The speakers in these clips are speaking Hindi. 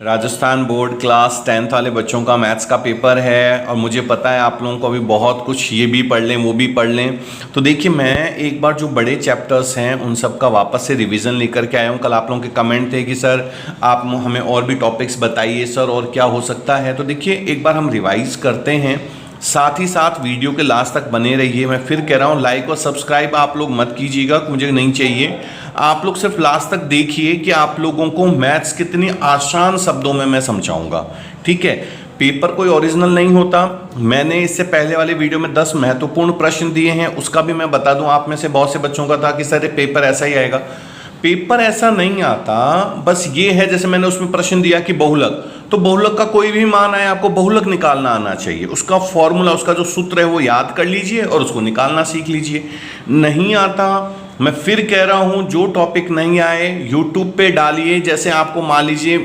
राजस्थान बोर्ड क्लास 10th वाले बच्चों का मैथ्स का पेपर है और मुझे पता है आप लोगों को अभी बहुत कुछ ये भी पढ़ लें वो भी पढ़ लें। तो देखिए मैं एक बार जो बड़े चैप्टर्स हैं उन सब का वापस से रिवीजन लेकर के आया हूँ। कल आप लोगों के कमेंट थे कि सर आप हमें और भी टॉपिक्स बताइए सर और क्या हो सकता है। तो देखिए एक बार हम रिवाइज करते हैं, साथ ही साथ वीडियो के लास्ट तक बने रहिए। मैं फिर कह रहा हूँ लाइक और सब्सक्राइब आप लोग मत कीजिएगा, मुझे नहीं चाहिए। आप लोग सिर्फ लास्ट तक देखिए कि आप लोगों को मैथ्स कितनी आसान शब्दों में मैं समझाऊंगा, ठीक है। पेपर कोई ओरिजिनल नहीं होता। मैंने इससे पहले वाले वीडियो में 10 महत्वपूर्ण प्रश्न दिए हैं, उसका भी मैं बता दूं। आप में से बहुत से बच्चों का था कि सर ये पेपर ऐसा ही आएगा। पेपर ऐसा नहीं आता, बस ये है जैसे मैंने उसमें प्रश्न दिया कि बहुलक, तो बहुलक का कोई भी मान आए आपको बहुलक निकालना आना चाहिए। उसका फॉर्मूला, उसका जो सूत्र है वो याद कर लीजिए और उसको निकालना सीख लीजिए। नहीं आता, मैं फिर कह रहा हूं जो टॉपिक नहीं आए यूट्यूब पे डालिए। जैसे आपको मान लीजिए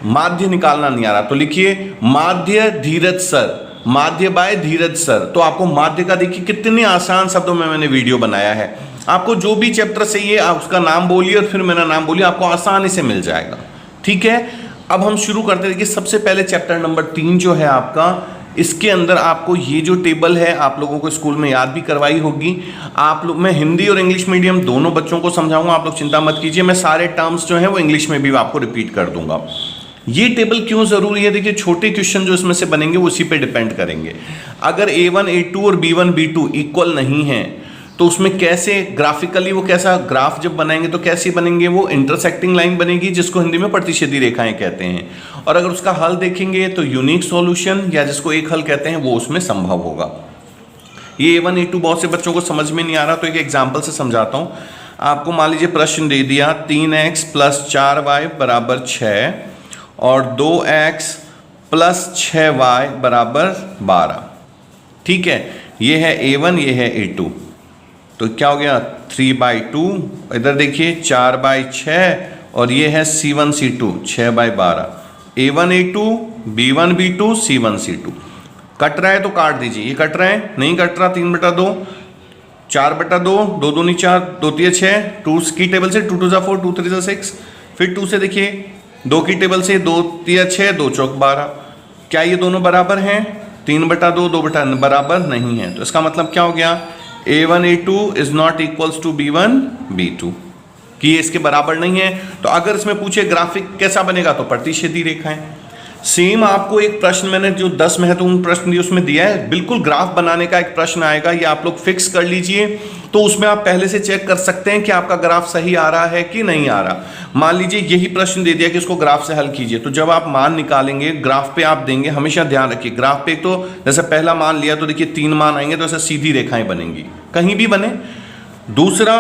माध्य निकालना नहीं आ रहा तो लिखिए माध्य धीरज सर, माध्य बाय धीरज सर। तो आपको माध्य का देखिए कितने आसान शब्दों में मैंने वीडियो बनाया है। आपको जो भी चैप्टर चाहिए आप उसका नाम बोलिए और फिर मेरा नाम बोलिए, आपको आसानी से मिल जाएगा, ठीक है। अब हम शुरू करते हैं। देखिए सबसे पहले चैप्टर नंबर 3 जो है आपका, इसके अंदर आपको ये जो टेबल है आप लोगों को स्कूल में याद भी करवाई होगी। आप लोग, मैं हिंदी और इंग्लिश मीडियम दोनों बच्चों को समझाऊंगा, आप लोग चिंता मत कीजिए। मैं सारे टर्म्स जो है वो इंग्लिश में भी आपको रिपीट कर दूंगा। ये टेबल क्यों जरूरी है? देखिए छोटे क्वेश्चन जो इसमें से बनेंगे वो उसी पे डिपेंड करेंगे। अगर A1 A2 और B1 B2 इक्वल नहीं है तो उसमें कैसे ग्राफिकली वो कैसा ग्राफ जब बनाएंगे तो कैसी बनेंगे, वो इंटरसेक्टिंग लाइन बनेगी जिसको हिंदी में प्रतिच्छेदी रेखाएं कहते हैं। और अगर उसका हल देखेंगे तो यूनिक सॉल्यूशन या जिसको एक हल कहते हैं वो उसमें संभव होगा। ये A1 A2 बहुत से बच्चों को समझ में नहीं आ रहा तो एक एग्जाम्पल से समझाता हूँ आपको। मान लीजिए प्रश्न दे दिया 3x + 4y = 6 और 2x + 6y = 12, ठीक है। ये है A1, ये है A2। तो क्या हो गया 3/2, इधर देखिए 4/6 और ये है C1 C2 6/12। A1 A2 B1 B2 C1 C2 cut रहा है तो काट दीजिए। ये कट रहा है, नहीं कट रहा 3/2 4/2 2 दूनी 4 2 तिया 6, 2 की टेबल से 2 2 4 2 3 6, फिर 2 से देखिए 2 की टेबल से 2 तिया 6 2 चौक 12। क्या ये दोनों बराबर हैं? 3/2 2 बराबर नहीं है। तो इसका मतलब क्या हो गया, A1 A2 is not equals to B1 B2, कि ये इसके बराबर नहीं है। तो अगर इसमें पूछे ग्राफिक कैसा बनेगा तो प्रतिच्छेदी रेखाएं। सेम आपको एक प्रश्न मैंने जो 10 महत्वपूर्ण प्रश्न दिए उसमें दिया है, बिल्कुल ग्राफ बनाने का एक प्रश्न आएगा, ये आप लोग फिक्स कर लीजिए। तो उसमें आप पहले से चेक कर सकते हैं कि आपका ग्राफ सही आ रहा है कि नहीं आ रहा। मान लीजिए यही प्रश्न दे दिया कि इसको ग्राफ से हल कीजिए, तो जब आप मान निकालेंगे ग्राफ पे आप देंगे, हमेशा ध्यान रखिए ग्राफ पे तो जैसे पहला मान लिया तो देखिए 3 मान आएंगे तो ऐसे सीधी रेखाएं बनेंगी, कहीं भी बने। दूसरा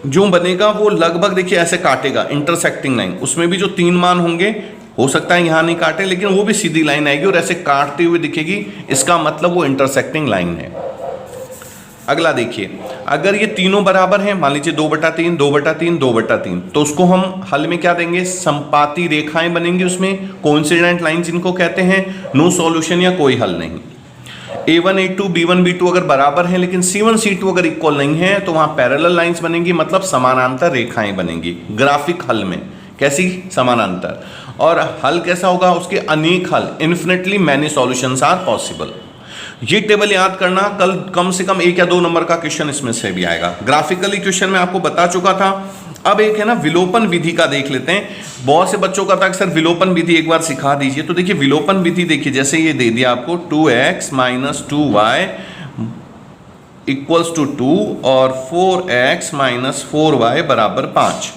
जो बनेगा वो लगभग देखिए ऐसे काटेगा, इंटरसेक्टिंग लाइन, उसमें भी जो 3 मान होंगे हो सकता है यहां नहीं काटे लेकिन वो भी सीधी लाइन आएगी और ऐसे काटते हुए दिखेगी, इसका मतलब वो इंटरसेक्टिंग लाइन है। अगला देखिए, अगर ये तीनों बराबर हैं, मान लीजिए 2/3 2/3 2/3, तो उसको हम हल में क्या देंगे, संपाती रेखाएं बनेंगी, उसमें कोइंसिडेंट लाइन जिनको कहते हैं। नो सॉल्यूशन या कोई हल नहीं। A1 A2 B1 B2 अगर बराबर हैं लेकिन C1 C2 अगर इक्वल नहीं है तो वहां पैरेलल लाइंस बनेंगी, मतलब समानांतर रेखाएं बनेंगी ग्राफिक हल में। कैसी? समानांतर। और हल कैसा होगा, उसके अनेक हल, infinitely many solutions are possible. ये टेबल याद करना, कल कम से कम 1 या 2 नंबर का क्वेश्चन इसमें से भी आएगा। ग्राफिकली क्वेश्चन में आपको बता चुका था। अब एक है ना विलोपन विधि का देख लेते हैं। बहुत से बच्चों का था कि सर विलोपन विधि एक बार सिखा दीजिए। तो देखिए विलोपन विधि देखिए, जैसे ये दे दिया आपको 2x - 2y = 2 और 4x - 4y = 5।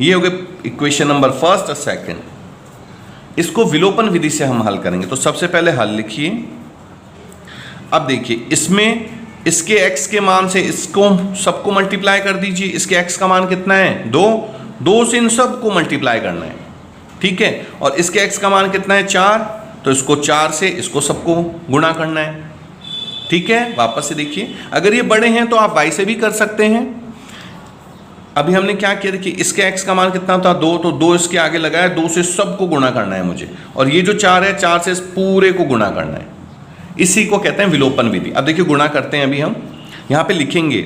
ये हो गए इक्वेशन नंबर फर्स्ट और सेकंड। इसको विलोपन विधि से हम हल करेंगे। तो सबसे पहले हल लिखिए। अब देखिए इसमें इसके x के मान से इसको सबको मल्टीप्लाई कर दीजिए। इसके x का मान कितना है 2 से इन सबको मल्टीप्लाई करना है, ठीक है। और इसके x का मान कितना है 4, तो इसको 4 से इसको सबको गुणा करना है, ठीक है। वापस से देखिए, अगर ये बड़े हैं तो आप y से भी कर सकते हैं। अभी हमने क्या किया, देखिए इसके x का मान कितना था 2, तो 2 इसके आगे लगाया, 2 से सबको गुणा करना है मुझे। और ये जो 4 है 4 से इस पूरे को गुणा करना है, इसी को कहते हैं विलोपन विधि। अब देखिए गुणा करते हैं। अभी हम यहाँ पे लिखेंगे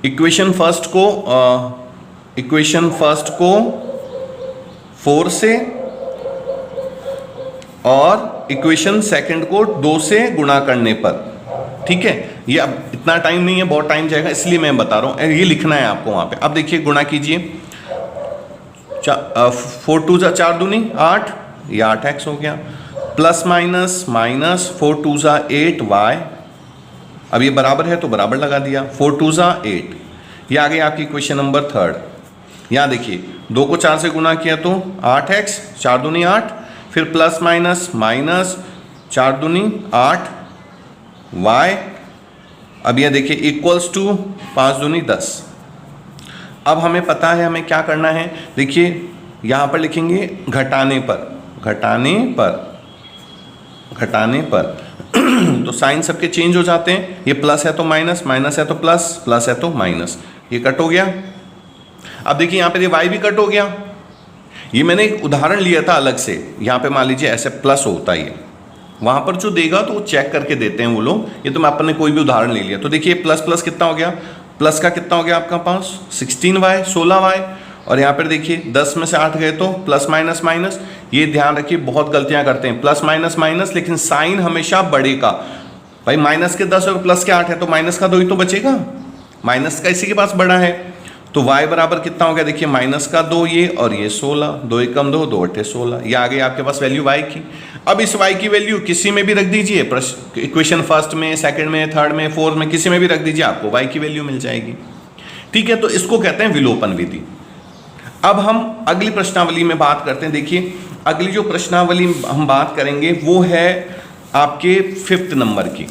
इक्वेशन फर्स्ट को 4 से और इक्वेशन सेकंड को 2 से गुणा करने पर। ठीक है, ये अब इतना टाइम नहीं है, बहुत टाइम जाएगा, इसलिए मैं बता रहा हूं, ये लिखना है आपको वहां पे। अब देखिए गुणा कीजिए, 4 2 जा 4 दूनी 8, ये 8x हो गया, प्लस माइनस माइनस 4 2 जा 8y, अब ये बराबर है तो बराबर लगा दिया, 4 2 जा 8, ये आ गई आपकी क्वेश्चन नंबर 3। यहाँ देखिए 2 को 4 से गुणा किया तो 8x, 4 दूनी 8, फिर प्लस माइनस माइनस 4 दूनी 8y, अब ये देखिए इक्वल्स टू 5 दूनी 10। अब हमें पता है हमें क्या करना है, देखिए यहाँ पर लिखेंगे घटाने पर, घटाने पर, घटाने पर तो साइन सबके चेंज हो जाते हैं, ये प्लस है तो माइनस, माइनस है तो प्लस, प्लस है तो माइनस, ये कट हो गया। अब देखिए यहाँ पे ये y भी कट हो गया। ये मैंने एक उदाहरण लिया था अलग से, यहाँ पे मान लीजिए ऐसे प्लस होता है, वहाँ पर जो देगा तो वो चेक करके देते हैं वो लोग, ये तो मैं अपने कोई भी उदाहरण ले लिया। तो देखिए प्लस प्लस कितना हो गया, प्लस का कितना हो गया आपका पास 16y 16y, और यहाँ पर देखिए 10 में से 8 गए तो प्लस माइनस माइनस। ये ध्यान रखिए बहुत गलतियां करते हैं, प्लस माइनस माइनस, लेकिन साइन हमेशा बड़े का। भाई माइनस के 10 और प्लस के 8 है तो माइनस का 2 ही तो बचेगा, माइनस का इसी के पास बड़ा है। तो y बराबर कितना हो गया, देखिए माइनस का 2 ये, और ये 16, 2 एकम 2, 2 अट्ठे 16, ये आ गई आपके पास वैल्यू y की। अब इस y की वैल्यू किसी में भी रख दीजिए, इक्वेशन फर्स्ट में, सेकंड में, थर्ड में, फोर्थ में, किसी में भी रख दीजिए, आपको y की वैल्यू मिल जाएगी। ठीक है, तो इसको कहते हैं विलोपन विधि। अब हम अगली प्रश्नावली में बात करते हैं। देखिए अगली जो प्रश्नावली हम बात करेंगे वो है आपके 5th नंबर की,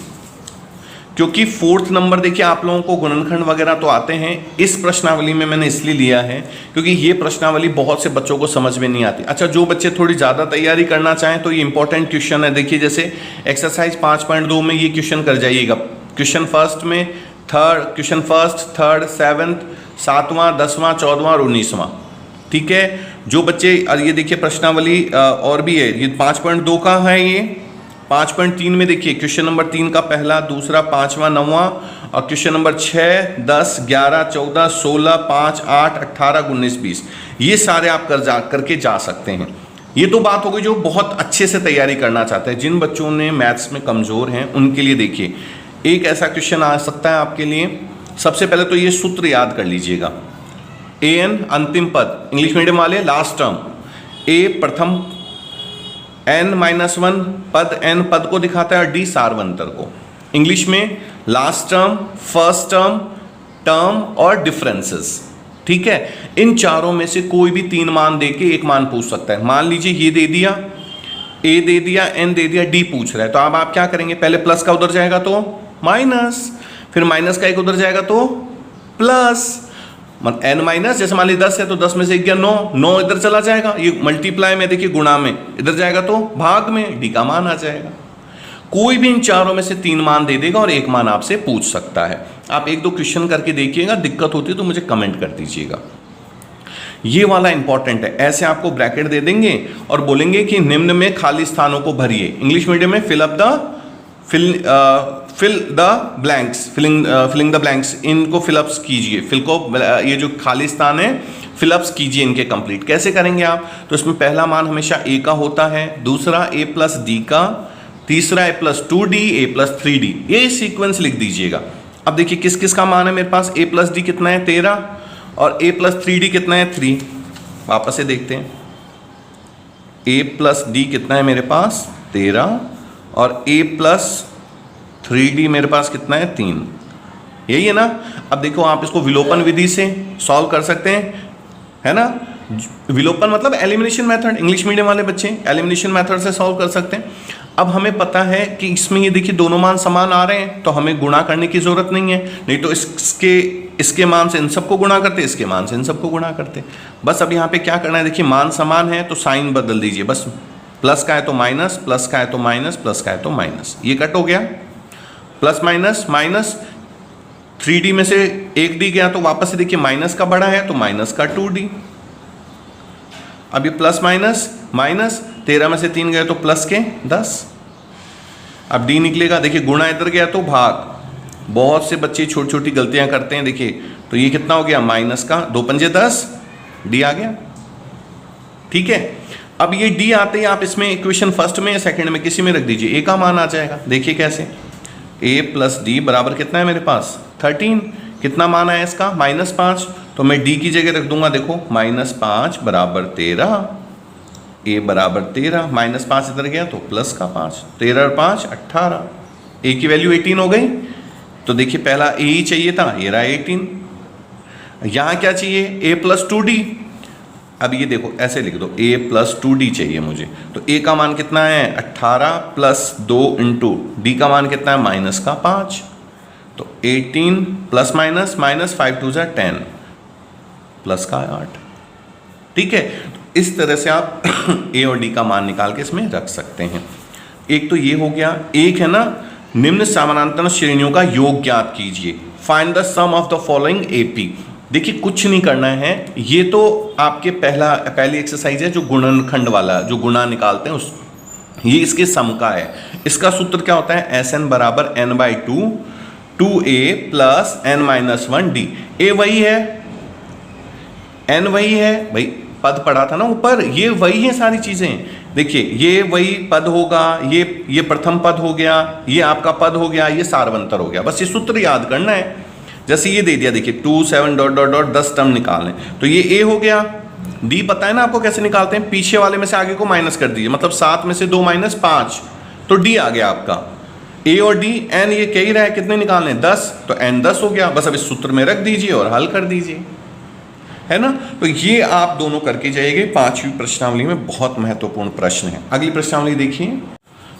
क्योंकि 4th नंबर देखिए आप लोगों को गुणनखंड वगैरह तो आते हैं, इस प्रश्नावली में मैंने इसलिए लिया है क्योंकि ये प्रश्नावली बहुत से बच्चों को समझ में नहीं आती। अच्छा, जो बच्चे थोड़ी ज़्यादा तैयारी करना चाहें तो ये इंपॉर्टेंट क्वेश्चन है। देखिए जैसे एक्सरसाइज 5.2 में ये क्वेश्चन कर जाइएगा, क्वेश्चन फर्स्ट में, क्वेश्चन फर्स्ट, थर्ड, 7th, 7वां, 10वां, 14वां और 19वां। ठीक है, जो बच्चे, ये देखिए प्रश्नावली और भी है, ये 5.2 का है, ये 5.3 में देखिए क्वेश्चन नंबर 3 का पहला, दूसरा, 5वां, 9वां, और क्वेश्चन नंबर 6, 10, 11, 14, 16, 5, 8, 18, 19, 20, ये सारे आप करके जा सकते हैं। ये तो बात हो गई जो बहुत अच्छे से तैयारी करना चाहते हैं। जिन बच्चों ने मैथ्स में कमज़ोर हैं उनके लिए देखिए एक ऐसा क्वेश्चन आ सकता है आपके लिए। सबसे पहले तो ये सूत्र याद कर लीजिएगा, an अंतिम पद, इंग्लिश मीडियम वाले लास्ट टर्म, a प्रथम, n-1 पद n पद को दिखाता है, और d सार्वंतर को। इंग्लिश में last term, first term, term और डिफरेंसेस। ठीक है, इन चारों में से कोई भी 3 मान दे के एक मान पूछ सकता है। मान लीजिए ये दे दिया, a दे दिया, n दे दिया, d पूछ रहा है, तो अब आप क्या करेंगे, पहले प्लस का उधर जाएगा तो माइनस, फिर माइनस का एक उधर जाएगा तो प्लस, n माइनस, जैसे मान लीजिए 10 है तो 10 में से 1 गया 9, 9 इधर चला जाएगा, ये मल्टीप्लाई में देखिए गुणा में, इधर जाएगा तो भाग में, डी का मान आ जाएगा। कोई भी इन चारों में से 3 मान दे देगा और एक मान आपसे पूछ सकता है। आप 1-2 क्वेश्चन करके देखिएगा, दिक्कत होती है तो मुझे कमेंट कर दीजिएगा। ये वाला इंपॉर्टेंट है, ऐसे आपको ब्रैकेट दे देंगे और बोलेंगे कि निम्न में खाली स्थानों को भरिए। इंग्लिश मीडियम में fill the blanks, filling the blanks, इनको फिलअप्स कीजिए, ये जो खाली स्थान है फिलअप्स कीजिए इनके कंप्लीट। कैसे करेंगे आप, तो इसमें पहला मान हमेशा a का होता है, दूसरा a प्लस d का, तीसरा a plus 2d, a plus 3d, ये सीक्वेंस लिख दीजिएगा। अब देखिए किस किस का मान है मेरे पास, a प्लस d कितना है 13, और a प्लस 3d कितना है 3। वापस से देखते हैं, a प्लस d कितना है मेरे पास 13, और a प्लस 3d मेरे पास कितना है 3, यही है ना। अब देखो आप इसको विलोपन विधि से सॉल्व कर सकते हैं, है ना। विलोपन मतलब एलिमिनेशन मेथड, इंग्लिश मीडियम वाले बच्चे एलिमिनेशन मेथड से सॉल्व कर सकते हैं। अब हमें पता है कि इसमें ये देखिए दोनों मान समान आ रहे हैं, तो हमें गुणा करने की जरूरत नहीं है, नहीं तो इसके मान से इन सबको गुणा करते, इसके मान से इन सबको गुणा करते। बस अब यहाँ पे क्या करना है, देखिए मान समान है तो साइन बदल दीजिए, बस प्लस का है तो माइनस, प्लस का है तो माइनस, प्लस का है तो माइनस, ये कट हो गया। प्लस माइनस माइनस, 3d में से 1d गया तो वापस से देखिए माइनस का बड़ा है तो माइनस का 2d। अब ये प्लस माइनस माइनस, 13 में से 3 गए तो प्लस के 10। अब d निकलेगा, देखिए गुणा इधर गया तो भाग। बहुत से बच्चे छोटी छोटी गलतियां करते हैं, देखिए तो ये कितना हो गया, माइनस का 2 पंजे 10, d आ गया। ठीक है। अब ये डी आते ही आप इसमें इक्वेशन फर्स्ट में या सेकंड में किसी में रख दीजिए, ए का मान आ जाएगा। देखिए कैसे, ए प्लस डी बराबर कितना है मेरे पास 13। कितना मान आया इसका -5, तो मैं डी की जगह रख दूंगा, देखो -5 बराबर 13, ए बराबर 13, -5 इधर गया तो प्लस का 5, 13 और 5 18, ए की वैल्यू 18 हो गई। तो देखिए पहला ए ही चाहिए था, ये रहा 18। यहाँ क्या चाहिए, ए प्लस 2d। अब ये देखो ऐसे लिख दो, a प्लस 2d चाहिए मुझे। तो a का मान कितना है 18 प्लस 2 इंटू डी का मान कितना है -5। तो 18 प्लस माइनस -5 2 10 प्लस का 8। ठीक है, तो इस तरह से आप a और d का मान निकाल के इसमें रख सकते हैं। एक तो ये हो गया। एक है ना, निम्न समानांतर श्रेणियों का योग ज्ञात कीजिए, find the sum of the following AP। देखिए कुछ नहीं करना है, ये तो आपके पहली एक्सरसाइज है जो गुणनखंड वाला, जो गुणा निकालते हैं उस, ये इसके सम का है। इसका सूत्र क्या होता है, SN बराबर n/2 2a plus n-1d। a वही है, n वही है, भाई पद पढ़ा था ना ऊपर, ये वही है सारी चीजें। देखिए ये वही पद होगा, ये प्रथम पद हो गया, ये आपका पद हो गया, ये सारवंतर हो गया। बस ये सूत्र याद करना है। जैसे ये दे दिया, देखिए 2 7 डॉट डॉट डॉट 10 टर्म निकालें, तो ये a हो गया। d पता है ना आपको कैसे निकालते हैं, पीछे वाले में से आगे को माइनस कर दीजिए, मतलब 7 में से 2 माइनस 5, तो d आ गया आपका। a और d, n ये क्या ही रहा है, कितने निकालने 10, तो n 10 हो गया। बस अब इस सूत्र में रख दीजिए और हल कर दीजिए, है ना। तो ये आप दोनों करके जाइएगा। 5वीं प्रश्नावली में बहुत महत्वपूर्ण प्रश्न है। अगली प्रश्नावली देखिए,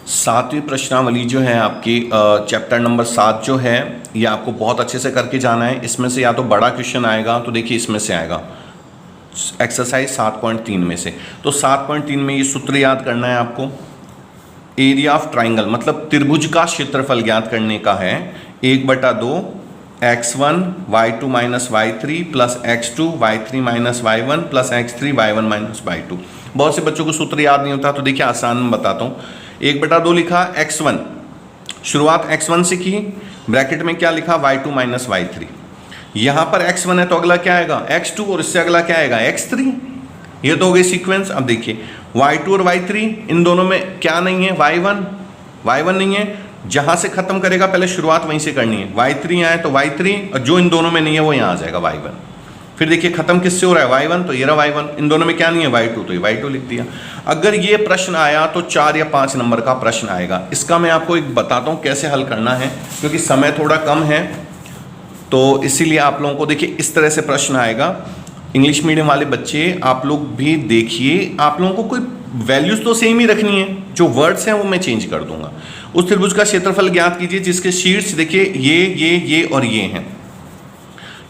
7वीं प्रश्नावली जो है आपकी चैप्टर नंबर 7 जो है, ये आपको बहुत अच्छे से करके जाना है। इसमें से या तो बड़ा क्वेश्चन आएगा, तो देखिए इसमें से आएगा एक्सरसाइज 7.3 में से। तो 7.3 में ये सूत्र याद करना है आपको। एरिया ऑफ ट्राइंगल मतलब त्रिभुज का क्षेत्रफल ज्ञात करने का है। 1/2 x1 y2 minus y3 plus x2 y3 minus y1 plus x3 y1 minus y2। बहुत से बच्चों को सूत्र याद नहीं होता, तो देखिए आसान में बताता हूँ। 1/2 लिखा x1, शुरुआत x1 से की, ब्रैकेट में क्या लिखा y2 माइनस y3। यहाँ पर x1 है तो अगला क्या आएगा x2, और इससे अगला क्या आएगा x3। ये तो हो गई सीक्वेंस। अब देखिए y2 और y3, इन दोनों में क्या नहीं है, y1 नहीं है। जहाँ से खत्म करेगा पहले शुरुआत वहीं से करनी है। y3 आए तो y3, और जो इन दोनों में नहीं है वो यहाँ आ जाएगा y1। फिर देखिए खत्म किससे हो रहा है y1, तो ये रहा y1। इन दोनों में क्या नहीं है y2, तो ये y2 लिख दिया। अगर ये प्रश्न आया तो 4 या 5 नंबर का प्रश्न आएगा। इसका मैं आपको एक बताता हूँ कैसे हल करना है, क्योंकि समय थोड़ा कम है, तो इसीलिए आप लोगों को देखिए इस तरह से प्रश्न आएगा। इंग्लिश मीडियम वाले बच्चे आप लोग भी देखिए, आप लोगों को कोई वैल्यूज तो सेम ही रखनी है, जो वर्ड्स हैं वो मैं चेंज कर दूंगा। उस त्रिभुज का क्षेत्रफल ज्ञात कीजिए जिसके शीर्ष देखिए ये और ये हैं।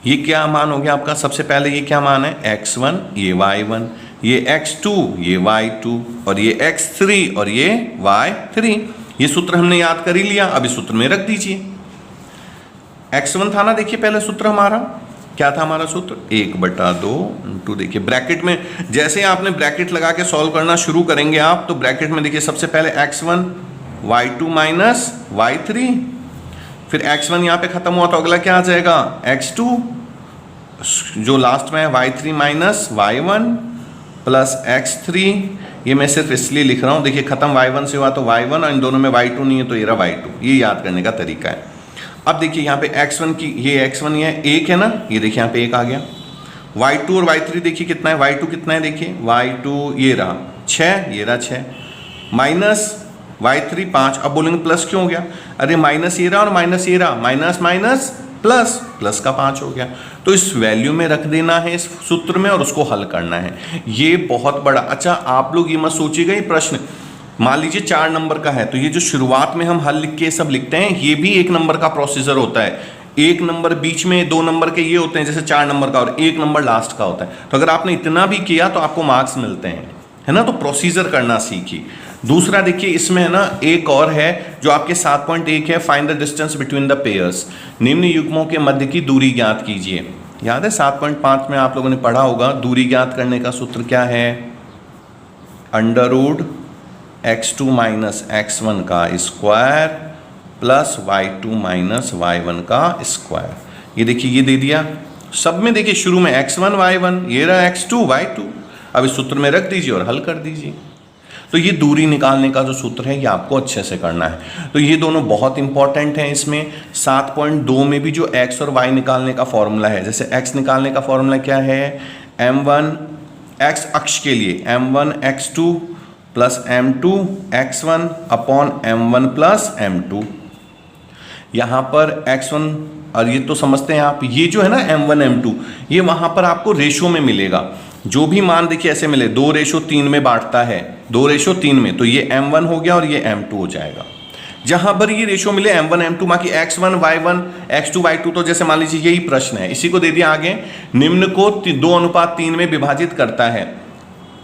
ये क्या मान हो गया आपका, सबसे पहले ये क्या मान है x1, ये y1, ये x2, ये y2, और ये x3 और ये y3। ये सूत्र हमने याद कर ही लिया, अब इस सूत्र में रख दीजिए। x1 था ना, देखिए पहले सूत्र हमारा क्या था, हमारा सूत्र 1/2 इंटू, देखिए ब्रैकेट में जैसे आपने ब्रैकेट लगा के सॉल्व करना शुरू करेंगे आप, तो ब्रैकेट में देखिए सबसे पहले x1 y2 माइनस y3, फिर x1 यहाँ पे खत्म हुआ तो अगला क्या आ जाएगा x2, जो लास्ट में है y3 minus y1 plus x3। ये मैं सिर्फ इसलिए लिख रहा हूँ, देखिए खत्म y1 से हुआ तो y1, और इन दोनों में y2 नहीं है तो ये रहा y2। ये याद करने का तरीका है। अब देखिए यहाँ पे x1 की, ये x1 ये 1 है ना, ये देखिए यहाँ पे 1 आ गया। y2 और y3 देखिए कितना है, y2 कितना है, देखिए y2 ये रहा 6, ये रहा 6, माइनस y3 5। अब बोलेंगे प्लस क्यों हो गया, अरे माइनस ये रहा और माइनस ये रहा, माइनस माइनस प्लस, प्लस का 5 हो गया। तो इस वैल्यू में रख देना है इस सूत्र में, और उसको हल करना है। ये बहुत बड़ा, अच्छा आप लोग ये मत सोचिएगा ये प्रश्न मान लीजिए 4 नंबर का है, तो ये जो शुरुआत में हम हल लिख के सब लिखते हैं, ये भी 1 नंबर का प्रोसीजर होता है। 1 नंबर बीच में, 2 नंबर के ये होते हैं जैसे 4 नंबर का, और 1 नंबर लास्ट का होता है। तो अगर आपने इतना भी किया तो आपको मार्क्स मिलते हैं, है ना। तो प्रोसीजर करना सीखिए। दूसरा देखिए इसमें है ना, एक और है जो आपके 7.1 है, find the distance between the pairs, निम्न युग्मों के मध्य की दूरी ज्ञात कीजिए। याद है 7.5 में आप लोगों ने पढ़ा होगा, दूरी ज्ञात करने का सूत्र क्या है, अंडर x2 माइनस x1 का square plus y2 minus y1 का स्क्वायर। ये देखिए ये दे दिया सब में, देखिए शुरू में x1 y1, ये रहा x2 y2। अब इस सूत्र में रख दीजिए और हल कर दीजिए। तो ये दूरी निकालने का जो सूत्र है ये आपको अच्छे से करना है। तो ये दोनों बहुत इंपॉर्टेंट हैं। इसमें 7.2 में भी जो x और y निकालने का फॉर्मूला है, जैसे x निकालने का फॉर्मूला क्या है, m1 x अक्ष के लिए m1 x2 plus m2 x1 upon m1 plus m2। यहाँ पर x1 और ये तो समझते हैं आप, ये जो है ना m1 m2 ये वहाँ पर आपको रेशो में मिलेगा। जो भी मान देखिए ऐसे मिले 2:3 में बांटता है, 2:3 में, तो ये m1 हो गया और ये m2 हो जाएगा। जहां पर ये रेशो मिले m1 m2, बाकी x1 y1 x2 y2 तो जैसे मान लीजिए यही प्रश्न है, इसी को दे दिया आगे, निम्न को 2:3 में विभाजित करता है,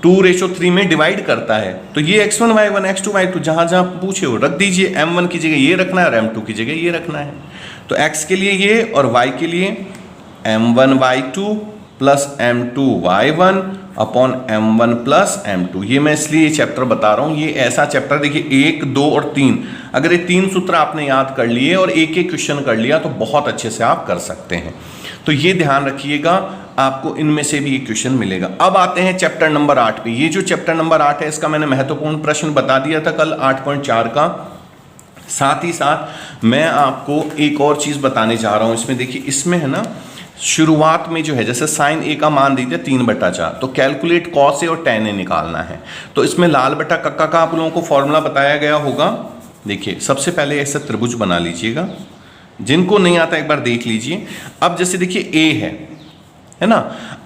2:3 में डिवाइड करता है। तो ये x1 y1 x2 y2 जहां जहां पूछे हो रख दीजिए, m1 की जगह ये रखना है और m2 की जगह ये रखना है। तो x के लिए ये और y के लिए m1 y2 plus m2 y1 upon m1 plus m2। ये मैं इसलिए ये चैप्टर बता रहा हूँ, ये ऐसा चैप्टर देखिए 1, 2 और 3, अगर ये 3 सूत्र आपने याद कर लिए और एक एक क्वेश्चन कर लिया तो बहुत अच्छे से आप कर सकते हैं। तो ये ध्यान रखिएगा, आपको इनमें से भी एक क्वेश्चन मिलेगा। अब आते हैं चैप्टर नंबर 8 पे। ये जो चैप्टर नंबर 8 है इसका मैंने महत्वपूर्ण प्रश्न बता दिया था कल 8.4 का। साथ ही साथ मैं आपको एक और चीज बताने जा रहा हूं। इसमें देखिए, इसमें है ना शुरुआत में जो है, जैसे साइन ए का मान दीजिए 3/4, तो कैलकुलेट कॉस ए और टेन ए निकालना है। तो इसमें लाल बटा कक्का का आप लोगों को फॉर्मूला बताया गया होगा। देखिए सबसे पहले ऐसा त्रिभुज बना लीजिएगा, जिनको नहीं आता एक बार देख लीजिए। अब जैसे देखिए ए है ना,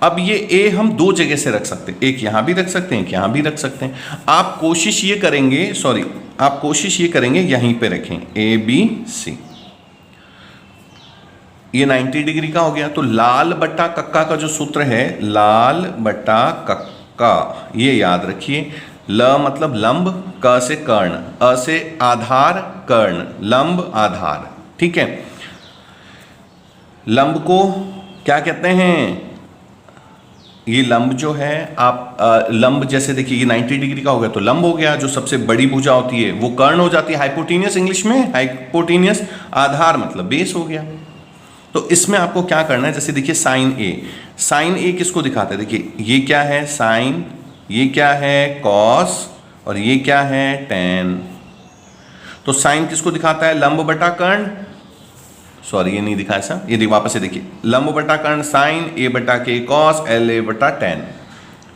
अब ये ए हम 2 जगह से रख सकते हैं, एक यहां भी रख सकते हैं, एक यहां भी रख सकते हैं। आप कोशिश ये करेंगे यहीं पे रखें ABC, ये 90 डिग्री का हो गया। तो लाल बटा कक्का का जो सूत्र है, लाल बटा कक्का, ये याद रखिए। ल मतलब लंब, क से कर्ण, अ से आधार, कर्ण, लंब आधार, ठीक है। लंब को क्या कहते हैं, ये लंब जो है आप लंब जैसे देखिए ये 90 डिग्री का हो गया तो लंब हो गया। जो सबसे बड़ी भुजा होती है वो कर्ण हो जाती है, हाइपोटेनियस इंग्लिश में, हाइपोटेनियस। आधार मतलब बेस हो गया। तो इसमें आपको क्या करना है, जैसे देखिए साइन ए किसको दिखाता है, देखिए ये क्या है साइन, ये क्या है कॉस और ये क्या है टेन। तो साइन किसको दिखाता है, लंब बटा कर्ण, सॉरी ये नहीं दिखाया ऐसा, ये वापस से देखिए, लंब बटा कर्ण साइन, ए बटा के कॉस, एल ए बटा टेन,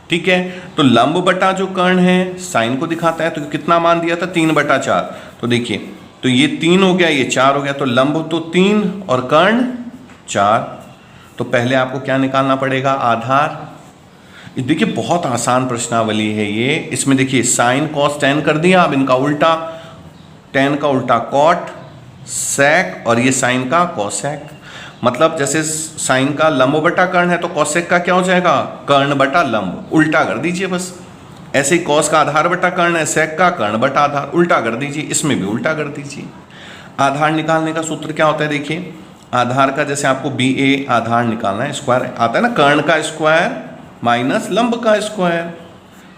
ठीक है। तो लंब बटा जो कर्ण है साइन को दिखाता है, तो कितना मान दिया था 3/4। तो देखिए, तो ये 3 हो गया, ये 4 हो गया, तो लंब तो 3 और कर्ण 4। तो पहले आपको क्या निकालना पड़ेगा, आधार। देखिए बहुत आसान प्रश्नावली है ये। इसमें देखिए साइन कॉस टेन कर दिया, अब इनका उल्टा, टेन का उल्टा कॉट सेक और ये साइन का कॉसेक। मतलब जैसे साइन का लंब बटा कर्ण है तो कॉसेक का क्या हो जाएगा, कर्ण बटा लंब, उल्टा कर दीजिए बस। ऐसे ही कॉस का आधार बटा कर्ण है, सेक का कर्ण बटा आधार, उल्टा कर दीजिए, इसमें भी उल्टा कर दीजिए। आधार निकालने का सूत्र क्या होता है, देखिए आधार का जैसे आपको BA आधार निकालना है, स्क्वायर आता है ना, कर्ण का स्क्वायर माइनस लंब का स्क्वायर।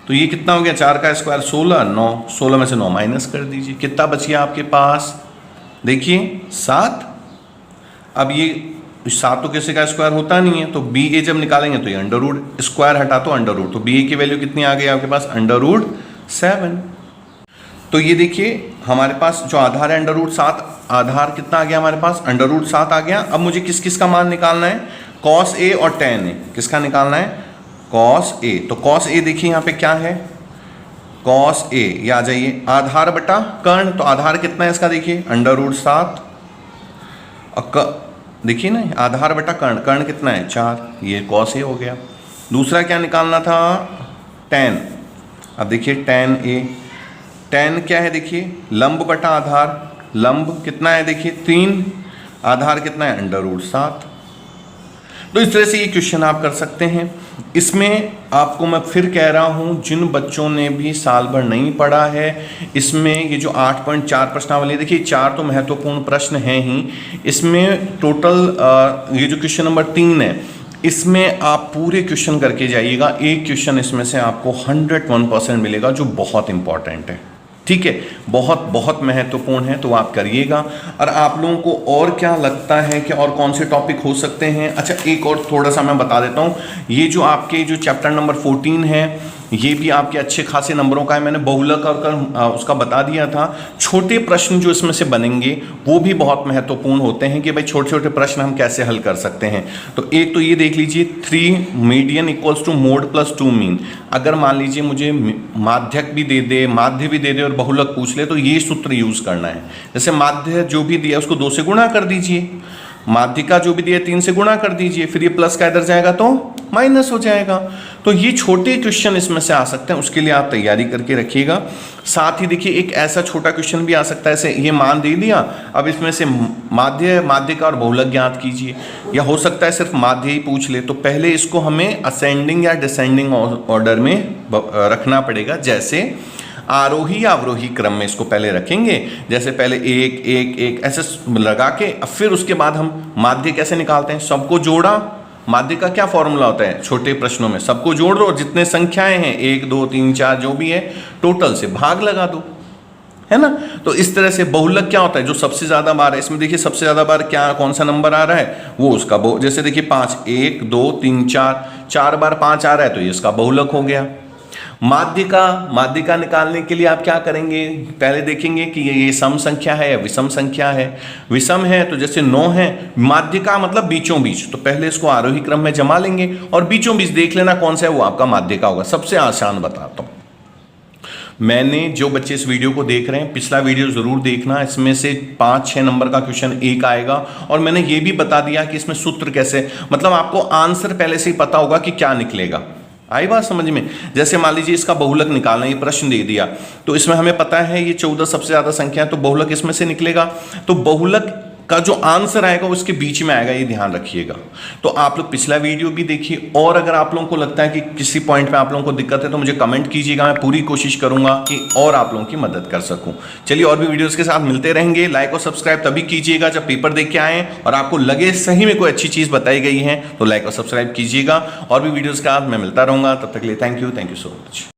तो ये कितना हो गया, 4 का स्क्वायर 16, 9, 16 में से 9 माइनस कर दीजिए, कितना बच गया आपके पास, देखिए 7। अब ये 7 तो किसी का स्क्वायर होता नहीं है, तो BA जब निकालेंगे तो ये अंडर रूट, स्क्वायर हटा तो अंडर रूट, तो BA की वैल्यू कितनी आ गई आपके पास, √7। तो ये देखिए हमारे पास जो आधार है √7, आधार कितना आ गया हमारे पास, √7 आ गया। अब मुझे किस किस का मान निकालना है, cos A और tan A, किसका निकालना है, cos A। तो cos A देखिए यहाँ पे क्या है, cos A, ये आ जाइए आधार बटा कर्ण, तो आधार कितना है इसका देखिए √7, और देखिए ना आधार बटा कर्ण, कर्ण कितना है 4, ये cos A हो गया। दूसरा क्या निकालना था, tan। अब देखिए tan A, tan क्या है देखिए लंब बटा आधार, लंब कितना है देखिए 3, आधार कितना है √7। तो इस तरह से ये क्वेश्चन आप कर सकते हैं। इसमें आपको मैं फिर कह रहा हूँ, जिन बच्चों ने भी साल भर नहीं पढ़ा है, इसमें ये जो 8.4 प्रश्नावली देखिए 4 तो महत्वपूर्ण प्रश्न हैं ही, इसमें टोटल ये जो क्वेश्चन नंबर 3 है इसमें आप पूरे क्वेश्चन करके जाइएगा। एक क्वेश्चन इसमें से आपको 101% मिलेगा जो बहुत इंपॉर्टेंट है। ठीक है, बहुत बहुत महत्वपूर्ण है, तो आप करिएगा। और आप लोगों को और क्या लगता है कि और कौन से टॉपिक हो सकते हैं? अच्छा, एक और थोड़ा सा मैं बता देता हूँ, ये जो आपके जो चैप्टर नंबर 14 है, ये भी आपके अच्छे खासे नंबरों का है। मैंने बहुलक और उसका बता दिया था। छोटे प्रश्न जो इसमें से बनेंगे वो भी बहुत महत्वपूर्ण होते हैं कि भाई छोटे छोटे प्रश्न हम कैसे हल कर सकते हैं। तो एक तो ये देख लीजिए, 3 median equals to mode plus 2 mean. अगर मान लीजिए मुझे माध्यक भी दे दे, माध्य भी दे दे और बहुलक पूछ ले, तो ये सूत्र यूज करना है। जैसे माध्य जो भी दिया उसको 2 से गुणा कर दीजिए, माध्यिका जो भी दिया 3 से गुणा कर दीजिए, फिर ये प्लस का इधर जाएगा तो माइनस हो जाएगा। तो ये छोटे क्वेश्चन इसमें से आ सकते हैं, उसके लिए आप तैयारी करके रखिएगा। साथ ही देखिए, एक ऐसा छोटा क्वेश्चन भी आ सकता है, ऐसे ये मान दे दिया, अब इसमें से माध्य, माध्यिका और बहुलक ज्ञात कीजिए, या हो सकता है सिर्फ माध्य ही पूछ ले। तो पहले इसको हमें असेंडिंग या डिसेंडिंग ऑर्डर में रखना पड़ेगा। जैसे आरोही या अवरोही क्रम में इसको पहले रखेंगे, जैसे पहले 1 1 1 ऐसे लगा के, फिर उसके बाद हम माध्य कैसे निकालते हैं, सबको जोड़ा। माध्य का क्या फॉर्मूला होता है छोटे प्रश्नों में, सबको जोड़ दो, जितने संख्याएं हैं 1 2 3 4 जो भी है टोटल से भाग लगा दो, है ना। तो इस तरह से बहुलक क्या होता है, जो सबसे ज्यादा बार है, इसमें देखिए सबसे ज्यादा बार क्या कौन सा नंबर आ रहा है, वो उसका जैसे देखिए 5 1 2 3 4 बार 5 आ रहा है, तो ये इसका बहुलक हो गया। माध्यिका निकालने के लिए आप क्या करेंगे, पहले देखेंगे कि ये सम संख्या है या विषम संख्या है। विषम है तो जैसे 9 है, माध्यिका मतलब बीचों बीच, तो पहले इसको आरोही क्रम में जमा लेंगे और बीचों बीच देख लेना कौन सा है, वो आपका माध्यिका होगा। सबसे आसान बताता हूं, मैंने जो बच्चे इस वीडियो को देख रहे हैं, पिछला वीडियो जरूर देखना, इसमें से 5-6 नंबर का क्वेश्चन एक आएगा। और मैंने ये भी बता दिया कि इसमें सूत्र कैसे, मतलब आपको आंसर पहले से ही पता होगा कि क्या निकलेगा। आई बात समझ में। जैसे मान लीजिए इसका बहुलक निकालना, ये प्रश्न दे दिया, तो इसमें हमें पता है ये 14 सबसे ज्यादा संख्या है, तो बहुलक इसमें से निकलेगा। तो बहुलक का जो आंसर आएगा वो उसके बीच में आएगा, ये ध्यान रखिएगा। तो आप लोग पिछला वीडियो भी देखिए, और अगर आप लोगों को लगता है कि किसी पॉइंट में आप लोगों को दिक्कत है तो मुझे कमेंट कीजिएगा, मैं पूरी कोशिश करूंगा कि और आप लोगों की मदद कर सकूं। चलिए, और भी वीडियोस के साथ मिलते रहेंगे। लाइक और सब्सक्राइब तभी कीजिएगा जब पेपर देख के आए और आपको लगे सही में कोई अच्छी चीज बताई गई है, तो लाइक और सब्सक्राइब कीजिएगा। और भी वीडियोज के साथ मैं मिलता रहूंगा, तब तक के लिए थैंक यू सो मच।